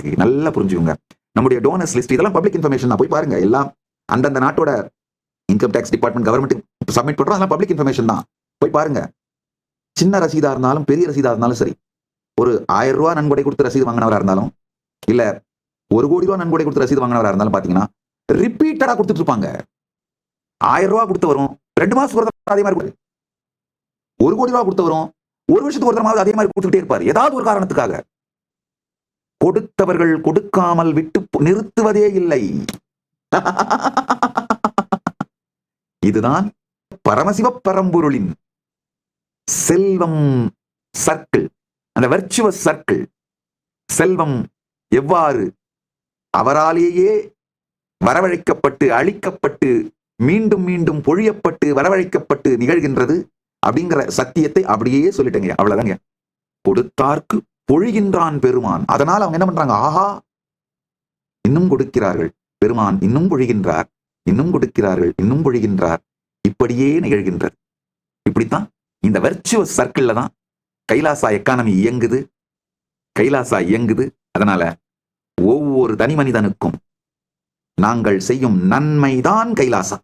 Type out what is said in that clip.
இருக்கு. நல்லா புரிஞ்சுக்கோங்க. நம்முடைய டோனர்ஸ் லிஸ்ட் இதெல்லாம் பப்ளிக் இன்ஃபர்மேஷன் தான். போய் பாருங்க. எல்லாம் அந்தந்த நாட்டோட income tax department government submit பண்றோம். அதெல்லாம் பப்ளிக் இன்ஃபர்மேஷன் தான். போய் பாருங்க. சின்ன ரசீதா இருந்தாலும் பெரிய ரசீதா இருந்தாலும் சரி, ஒரு 1000 ரூபாய் நன்கொடை கொடுத்து ரசீது வாங்கினவரா இருந்தாலும் இல்ல 1 கோடி ரூபாய் நன்கொடை கொடுத்து ரசீது வாங்கினவரா இருந்தாலும் பாத்தீங்கன்னா ரிப்பீட்டடா கொடுத்துட்டு இருப்பாங்க. 1000 ரூபாய் கொடுத்து வரும், 2 மாசத்துக்கு ஒரு தடவை அதே மாதிரி 1 கோடி ரூபாய் கொடுத்து வரும், 1 வருஷத்துக்கு ஒரு தடவை அதே மாதிரி கொடுத்துட்டே இருப்பார். ஏதாவது ஒரு காரணத்துக்காக. கொடுத்தவர்கள் கொடுக்காமல் விட்டு நிறுத்துவதே இல்லை. இதுதான் பரமசிவ பரம்பொருளின் செல்வம் சர்க்கிள், அந்த வெர்ச்சுவஸ் சர்க்கிள். செல்வம் எவ்வாறு அவராலேயே வரவழைக்கப்பட்டு அழிக்கப்பட்டு மீண்டும் மீண்டும் பொழியப்பட்டு வரவழைக்கப்பட்டு நிகழ்கின்றது அப்படிங்கிற சத்தியத்தை அப்படியே சொல்லிட்டேங்க. அவ்வளவுதாங்க. கொடுத்தார்க்கு பொழிகின்றான் பெருமான். அதனால அவங்க என்ன பண்றாங்க? ஆஹா, இன்னும் கொடுக்கிறார்கள், பெருமான் இன்னும் பொழிகின்றார், இன்னும் கொடுக்கிறார்கள், இன்னும் பொழிகின்றார். இப்படியே நிகழ்கின்றது. இப்படித்தான் இந்த வெர்ச்சுவஸ் சர்க்கிள்ல தான் கைலாசா எக்கானமி இயங்குது, கைலாசா இயங்குது. அதனால ஒவ்வொரு தனி மனிதனுக்கும் நாங்கள் செய்யும் நன்மைதான் கைலாசா.